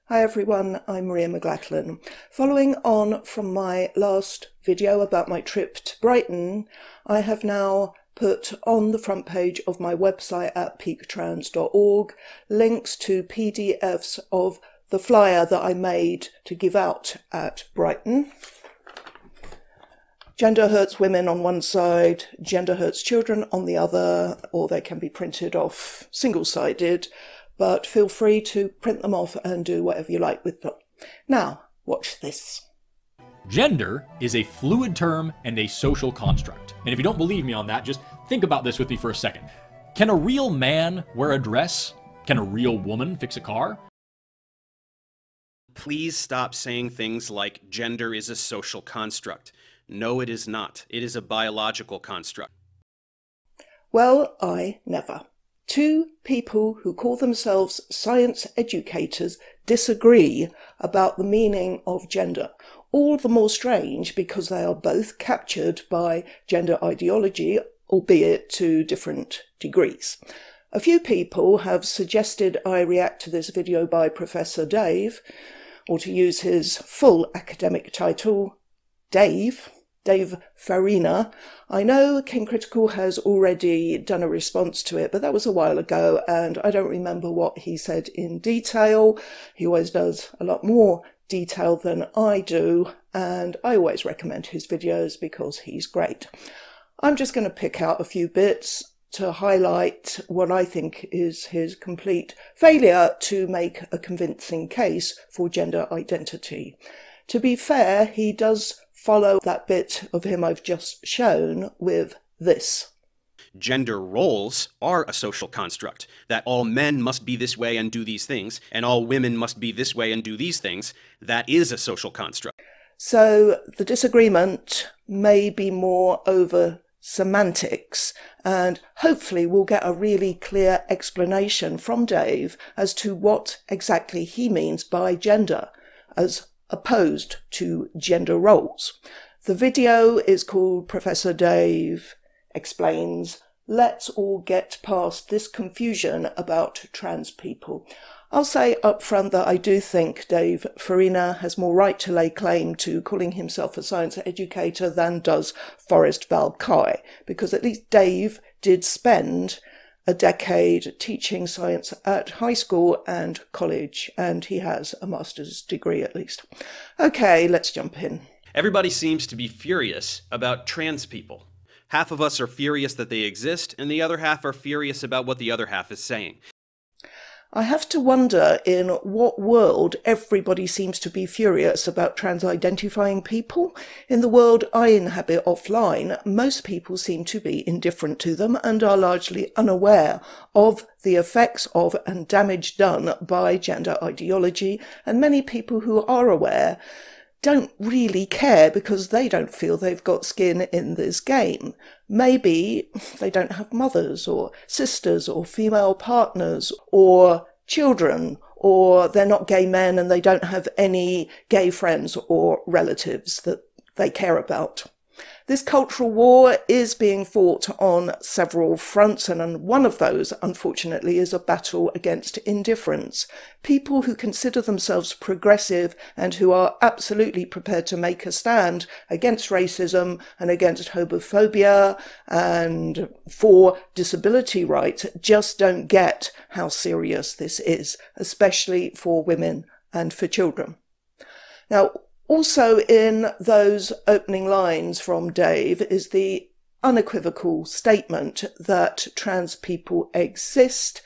Hi everyone, I'm Maria McLachlan. Following on from my last video about my trip to Brighton, I have now put on the front page of my website at peaktrans.org links to PDFs of the flyer that I made to give out at Brighton. Gender hurts women on one side, gender hurts children on the other, or they can be printed off single-sided, but feel free to print them off and do whatever you like with them. Now, watch this. Gender is a fluid term and a social construct. And if you don't believe me on that, just think about this with me for a second. Can a real man wear a dress? Can a real woman fix a car? Please stop saying things like gender is a social construct. No, it is not. It is a biological construct. Well, I never. Two people who call themselves science educators disagree about the meaning of gender. All the more strange because they are both captured by gender ideology, albeit to different degrees. A few people have suggested I react to this video by Professor Dave, or to use his full academic title, Dave Farina. I know King Critical has already done a response to it, but that was a while ago and I don't remember what he said in detail. He always does a lot more detail than I do, and I always recommend his videos because he's great. I'm just going to pick out a few bits to highlight what I think is his complete failure to make a convincing case for gender identity. To be fair, he does follow that bit of him I've just shown with this. Gender roles are a social construct, that all men must be this way and do these things, and all women must be this way and do these things. That is a social construct. So the disagreement may be more over semantics, and hopefully we'll get a really clear explanation from Dave as to what exactly he means by gender, as opposed to gender roles. The video is called Professor Dave Explains, Let's All Get Past This Confusion About Trans People. I'll say up front that I do think Dave Farina has more right to lay claim to calling himself a science educator than does Forrest Valkai, because at least Dave did spend a decade teaching science at high school and college, and he has a master's degree at least. Okay, let's jump in. Everybody seems to be furious about trans people. Half of us are furious that they exist, and the other half are furious about what the other half is saying. I have to wonder in what world everybody seems to be furious about trans-identifying people. In the world I inhabit offline, most people seem to be indifferent to them and are largely unaware of the effects of and damage done by gender ideology, and many people who are aware don't really care because they don't feel they've got skin in this game. Maybe they don't have mothers or sisters or female partners or children, or they're not gay men and they don't have any gay friends or relatives that they care about. This cultural war is being fought on several fronts, and one of those, unfortunately, is a battle against indifference. People who consider themselves progressive and who are absolutely prepared to make a stand against racism and against homophobia and for disability rights just don't get how serious this is, especially for women and for children. Now, also in those opening lines from Dave is the unequivocal statement that trans people exist,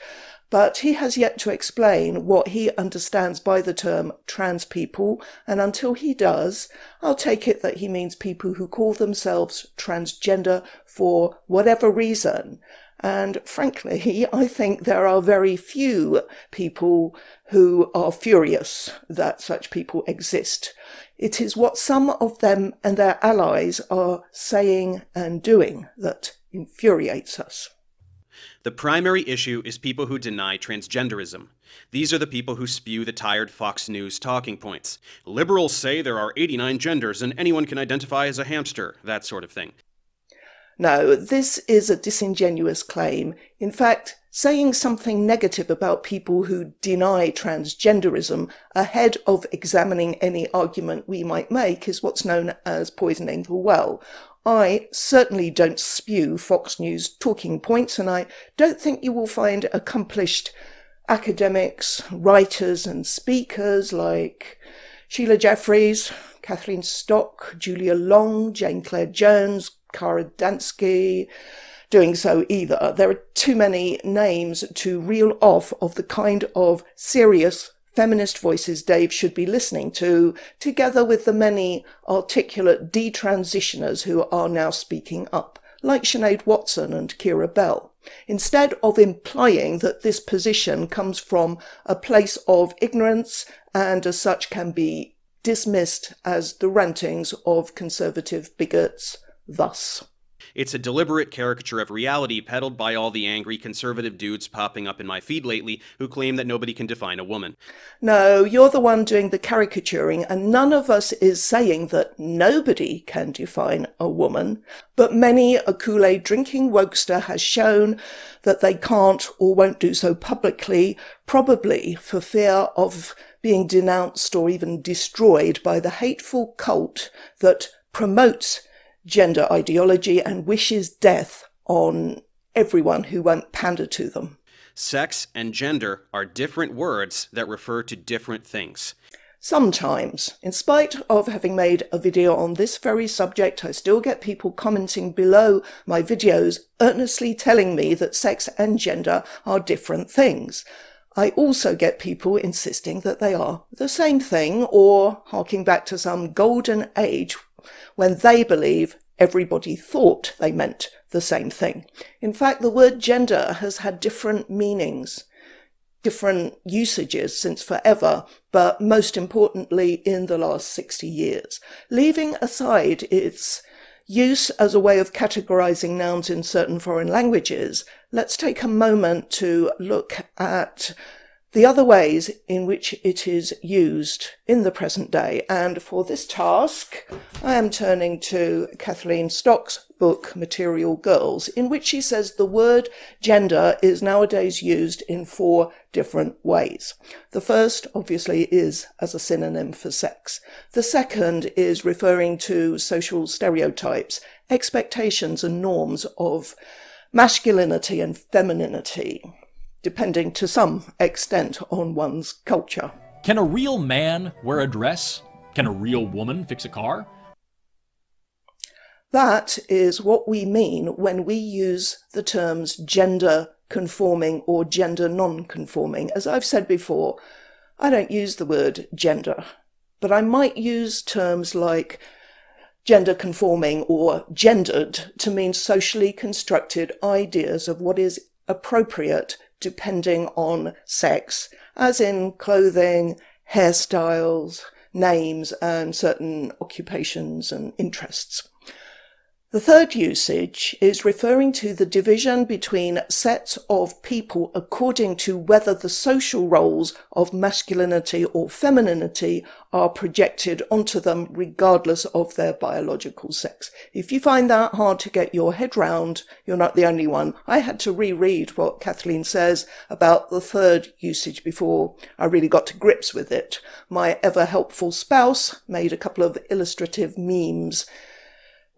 but he has yet to explain what he understands by the term trans people, and until he does, I'll take it that he means people who call themselves transgender for whatever reason. And frankly, I think there are very few people who are furious that such people exist. It is what some of them and their allies are saying and doing that infuriates us. The primary issue is people who deny transgenderism. These are the people who spew the tired Fox News talking points. Liberals say there are 89 genders and anyone can identify as a hamster, that sort of thing. No, this is a disingenuous claim. In fact, saying something negative about people who deny transgenderism ahead of examining any argument we might make is what's known as poisoning the well. I certainly don't spew Fox News talking points, and I don't think you will find accomplished academics, writers and speakers like Sheila Jeffreys, Kathleen Stock, Julia Long, Jane Clare Jones, Kara Dansky doing so either. There are too many names to reel off of the kind of serious feminist voices Dave should be listening to, together with the many articulate detransitioners who are now speaking up, like Sinead Watson and Keira Bell. Instead of implying that this position comes from a place of ignorance and as such can be dismissed as the rantings of conservative bigots, thus. It's a deliberate caricature of reality peddled by all the angry conservative dudes popping up in my feed lately who claim that nobody can define a woman. No, you're the one doing the caricaturing, and none of us is saying that nobody can define a woman, but many a Kool-Aid drinking wokester has shown that they can't or won't do so publicly, probably for fear of being denounced or even destroyed by the hateful cult that promotes gender ideology and wishes death on everyone who won't pander to them. Sex and gender are different words that refer to different things. Sometimes, in spite of having made a video on this very subject, I still get people commenting below my videos earnestly telling me that sex and gender are different things. I also get people insisting that they are the same thing, or harking back to some golden age when they believe everybody thought they meant the same thing. In fact, the word gender has had different meanings, different usages since forever, but most importantly in the last 60 years. Leaving aside its use as a way of categorizing nouns in certain foreign languages, let's take a moment to look at the other ways in which it is used in the present day. And for this task, I am turning to Kathleen Stock's book, Material Girls, in which she says the word gender is nowadays used in 4 different ways. The first, obviously, is as a synonym for sex. The second is referring to social stereotypes, expectations and norms of masculinity and femininity, depending to some extent on one's culture. Can a real man wear a dress? Can a real woman fix a car? That is what we mean when we use the terms gender conforming or gender non-conforming. As I've said before, I don't use the word gender, but I might use terms like gender conforming or gendered to mean socially constructed ideas of what is appropriate depending on sex, as in clothing, hairstyles, names, and certain occupations and interests. The third usage is referring to the division between sets of people according to whether the social roles of masculinity or femininity are projected onto them regardless of their biological sex. If you find that hard to get your head round, you're not the only one. I had to reread what Kathleen says about the third usage before I really got to grips with it. My ever helpful spouse made a couple of illustrative memes.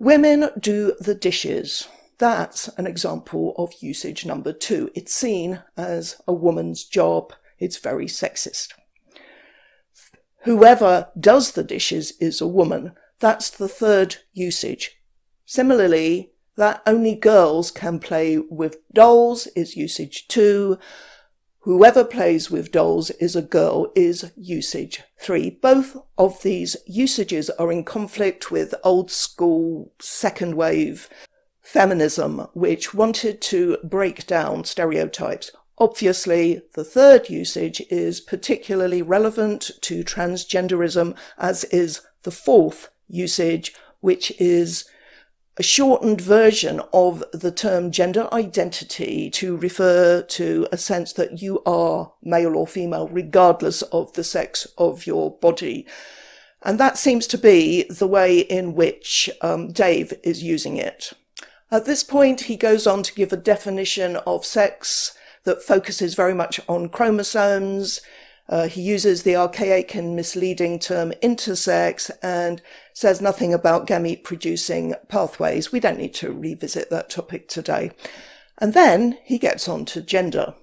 Women do the dishes. That's an example of usage number 2. It's seen as a woman's job. It's very sexist. Whoever does the dishes is a woman. That's the third usage. Similarly, that only girls can play with dolls is usage 2. Whoever plays with dolls is a girl is usage 3. Both of these usages are in conflict with old school second wave feminism, which wanted to break down stereotypes. Obviously, the third usage is particularly relevant to transgenderism, as is the fourth usage, which is a shortened version of the term gender identity to refer to a sense that you are male or female regardless of the sex of your body. And that seems to be the way in which Dave is using it. At this point, he goes on to give a definition of sex that focuses very much on chromosomes. He uses the archaic and misleading term intersex and says nothing about gamete-producing pathways. We don't need to revisit that topic today. And then he gets on to gender.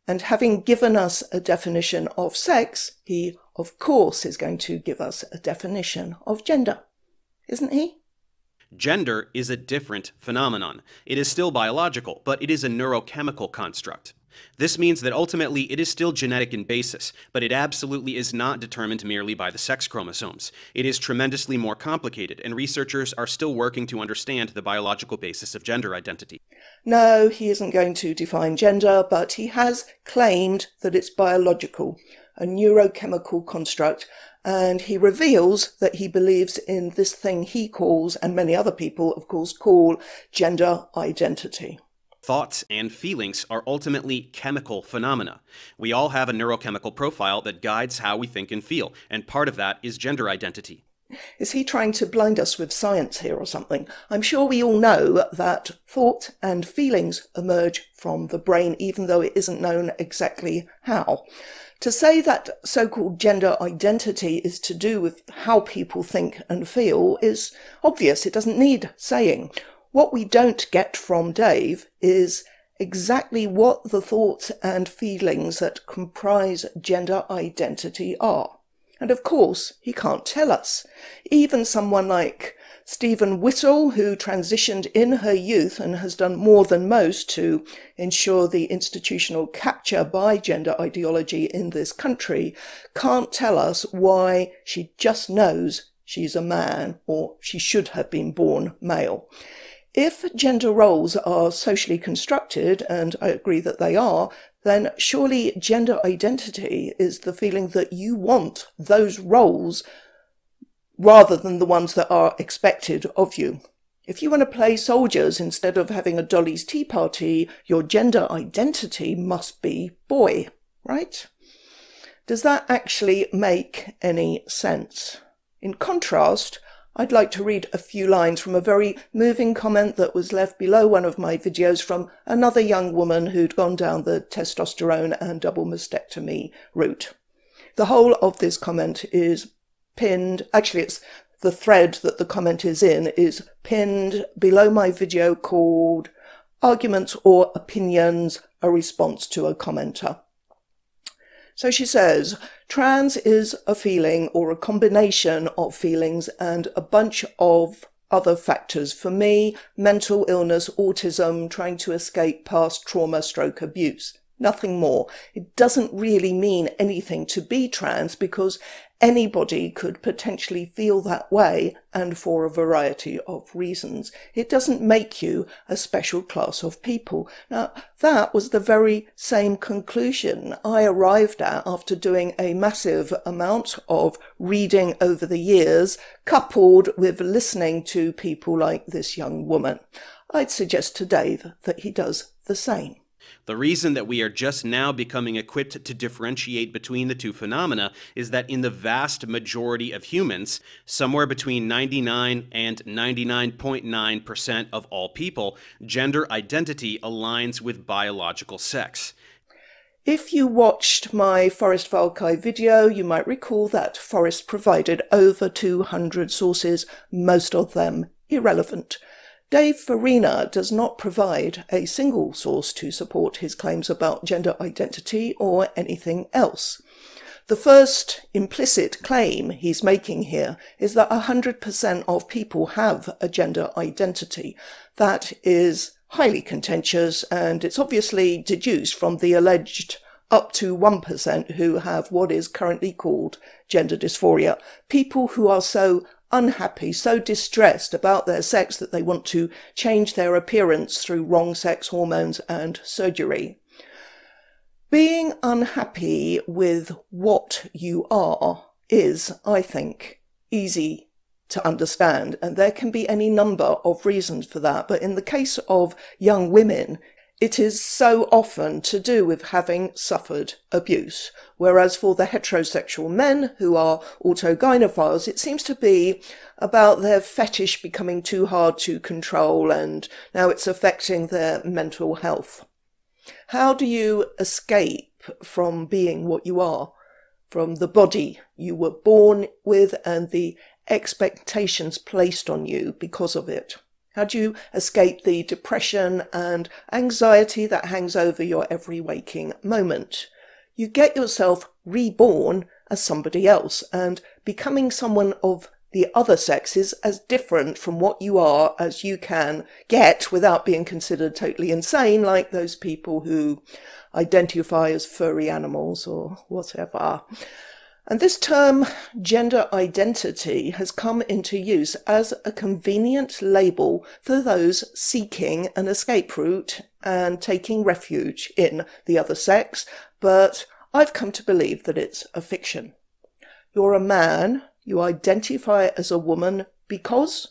And having given us a definition of sex, he, of course, is going to give us a definition of gender. Isn't he? Gender is a different phenomenon. It is still biological, but it is a neurochemical construct. This means that ultimately it is still genetic in basis, but it absolutely is not determined merely by the sex chromosomes. It is tremendously more complicated, and researchers are still working to understand the biological basis of gender identity. No, he isn't going to define gender, but he has claimed that it's biological, a neurochemical construct, and he reveals that he believes in this thing he calls, and many other people, of course, call gender identity. Thoughts and feelings are ultimately chemical phenomena. We all have a neurochemical profile that guides how we think and feel, and part of that is gender identity. Is he trying to blind us with science here or something? I'm sure we all know that thought and feelings emerge from the brain, even though it isn't known exactly how. To say that so-called gender identity is to do with how people think and feel is obvious. It doesn't need saying. What we don't get from Dave is exactly what the thoughts and feelings that comprise gender identity are. And of course, he can't tell us. Even someone like Stephen Whittle, who transitioned in her youth and has done more than most to ensure the institutional capture by gender ideology in this country, can't tell us why she just knows she's a man or she should have been born male. If gender roles are socially constructed, and I agree that they are, then surely gender identity is the feeling that you want those roles rather than the ones that are expected of you. If you want to play soldiers instead of having a Dolly's Tea Party, your gender identity must be boy, right? Does that actually make any sense? In contrast, I'd like to read a few lines from a very moving comment that was left below one of my videos from another young woman who'd gone down the testosterone and double mastectomy route. The whole of this comment is pinned, actually it's the thread that the comment is pinned below my video called Arguments or Opinions, a Response to a Commenter. So she says, trans is a feeling or a combination of feelings and a bunch of other factors. For me, mental illness, autism, trying to escape past trauma, stroke, abuse. Nothing more. It doesn't really mean anything to be trans because anybody could potentially feel that way and for a variety of reasons. It doesn't make you a special class of people. Now, that was the very same conclusion I arrived at after doing a massive amount of reading over the years, coupled with listening to people like this young woman. I'd suggest to Dave that he does the same. The reason that we are just now becoming equipped to differentiate between the two phenomena is that in the vast majority of humans, somewhere between 99 and 99.9% of all people, gender identity aligns with biological sex. If you watched my Forrest Valkai video, you might recall that Forrest provided over 200 sources, most of them irrelevant. Dave Farina does not provide a single source to support his claims about gender identity or anything else. The first implicit claim he's making here is that 100% of people have a gender identity. That is highly contentious, and it's obviously deduced from the alleged up to 1% who have what is currently called gender dysphoria. People who are so unhappy, so distressed about their sex that they want to change their appearance through wrong sex hormones and surgery. Being unhappy with what you are is, I think, easy to understand, and there can be any number of reasons for that. But in the case of young women, it is so often to do with having suffered abuse, whereas for the heterosexual men who are autogynephiles, it seems to be about their fetish becoming too hard to control, and now it's affecting their mental health. How do you escape from being what you are, from the body you were born with and the expectations placed on you because of it? How do you escape the depression and anxiety that hangs over your every waking moment? You get yourself reborn as somebody else, and becoming someone of the other sex is as different from what you are as you can get without being considered totally insane, like those people who identify as furry animals or whatever. And this term, gender identity, has come into use as a convenient label for those seeking an escape route and taking refuge in the other sex, but I've come to believe that it's a fiction. You're a man, you identify as a woman because?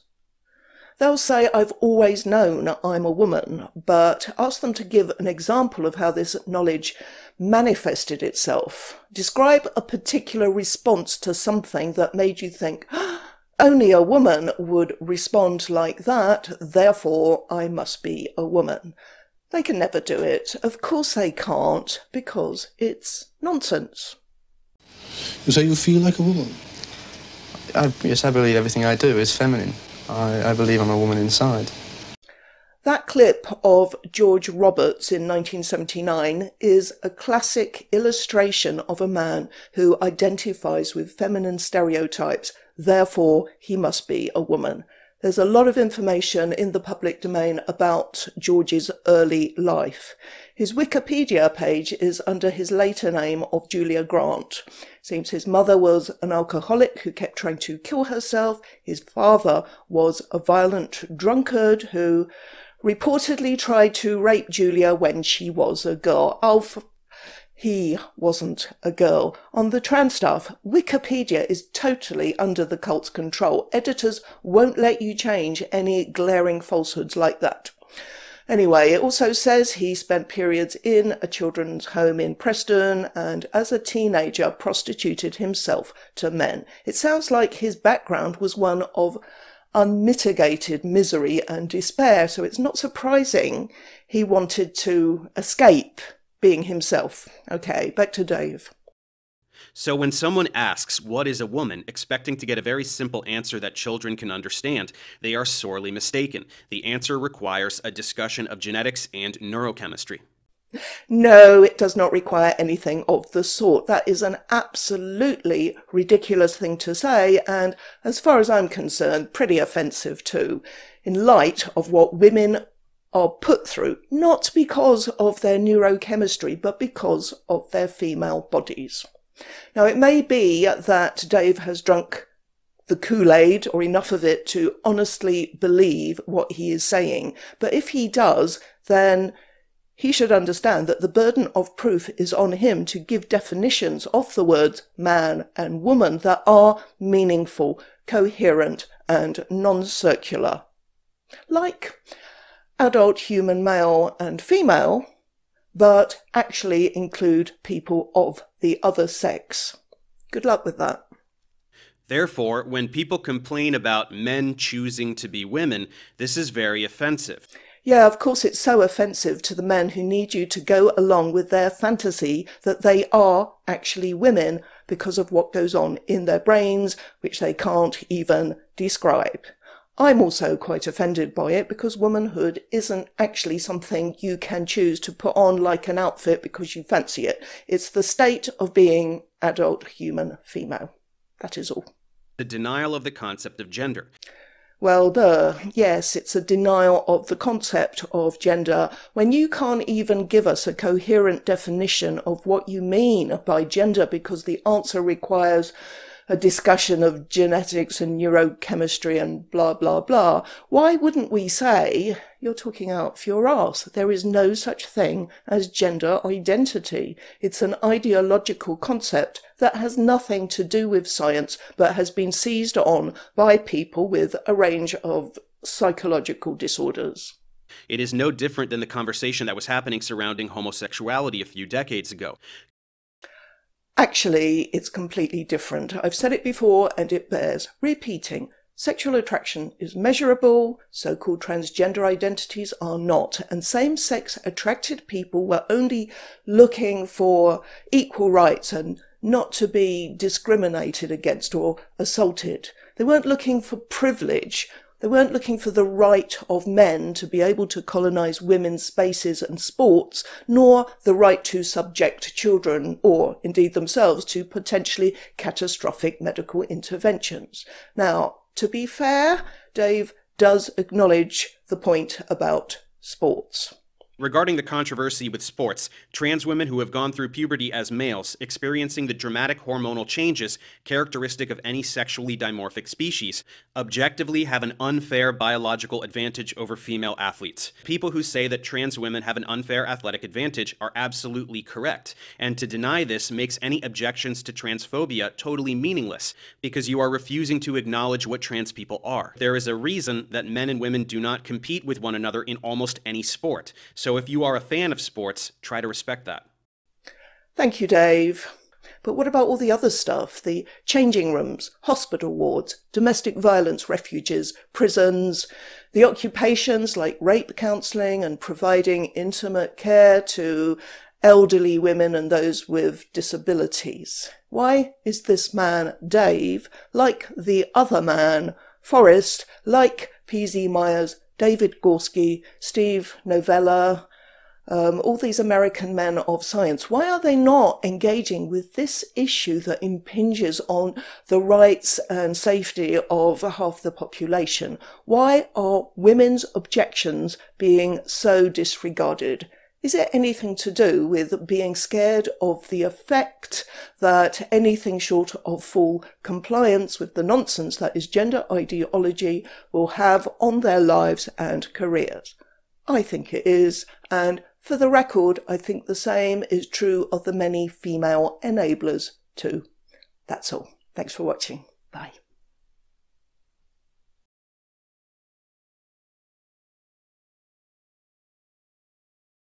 They'll say, I've always known I'm a woman, but ask them to give an example of how this knowledge manifested itself. Describe a particular response to something that made you think, only a woman would respond like that, therefore I must be a woman. They can never do it. Of course they can't, because it's nonsense. So you feel like a woman? Yes, I believe everything I do is feminine. I believe I'm a woman inside. That clip of George Roberts in 1979 is a classic illustration of a man who identifies with feminine stereotypes, therefore he must be a woman. There's a lot of information in the public domain about George's early life. His Wikipedia page is under his later name of Julia Grant. Seems his mother was an alcoholic who kept trying to kill herself. His father was a violent drunkard who reportedly tried to rape Julia when she was a girl. He wasn't a girl. On the trans stuff, Wikipedia is totally under the cult's control. Editors won't let you change any glaring falsehoods like that. Anyway, it also says he spent periods in a children's home in Preston and as a teenager prostituted himself to men. It sounds like his background was one of unmitigated misery and despair, so it's not surprising he wanted to escape being himself. Okay, back to Dave. So when someone asks, what is a woman, expecting to get a very simple answer that children can understand, they are sorely mistaken. The answer requires a discussion of genetics and neurochemistry. No, it does not require anything of the sort. That is an absolutely ridiculous thing to say, and as far as I'm concerned, pretty offensive too, in light of what women are put through, not because of their neurochemistry, but because of their female bodies. Now, it may be that Dave has drunk the Kool-Aid or enough of it to honestly believe what he is saying, but if he does, then he should understand that the burden of proof is on him to give definitions of the words man and woman that are meaningful, coherent, and non-circular. Like adult human male and female, but actually include people of the other sex. Good luck with that. Therefore, when people complain about men choosing to be women, this is very offensive. Yeah, of course it's so offensive to the men who need you to go along with their fantasy that they are actually women because of what goes on in their brains, which they can't even describe. I'm also quite offended by it because womanhood isn't actually something you can choose to put on like an outfit because you fancy it. It's the state of being adult human female. That is all. The denial of the concept of gender. Well, yes, it's a denial of the concept of gender when you can't even give us a coherent definition of what you mean by gender because the answer requires a discussion of genetics and neurochemistry and blah, blah, blah. Why wouldn't we say, you're talking out for your arse, there is no such thing as gender identity. It's an ideological concept that has nothing to do with science, but has been seized on by people with a range of psychological disorders. It is no different than the conversation that was happening surrounding homosexuality a few decades ago. Actually, it's completely different. I've said it before and it bears repeating. Sexual attraction is measurable, so-called transgender identities are not, and same-sex attracted people were only looking for equal rights and not to be discriminated against or assaulted. They weren't looking for privilege. They weren't looking for the right of men to be able to colonize women's spaces and sports, nor the right to subject children, or indeed themselves, to potentially catastrophic medical interventions. Now, to be fair, Dave does acknowledge the point about sports. Regarding the controversy with sports, trans women who have gone through puberty as males, experiencing the dramatic hormonal changes characteristic of any sexually dimorphic species, objectively have an unfair biological advantage over female athletes. People who say that trans women have an unfair athletic advantage are absolutely correct, and to deny this makes any objections to transphobia totally meaningless, because you are refusing to acknowledge what trans people are. There is a reason that men and women do not compete with one another in almost any sport, so if you are a fan of sports, try to respect that. Thank you, Dave. But what about all the other stuff? The changing rooms, hospital wards, domestic violence refuges, prisons, the occupations like rape counselling and providing intimate care to elderly women and those with disabilities. Why is this man, Dave, like the other man, Forrest, like P.Z. Myers, David Gorski, Steve Novella, all these American men of science, why are they not engaging with this issue that impinges on the rights and safety of half the population? Why are women's objections being so disregarded? Is it anything to do with being scared of the effect that anything short of full compliance with the nonsense that is gender ideology will have on their lives and careers? I think it is, and for the record, I think the same is true of the many female enablers too. That's all. Thanks for watching. Bye.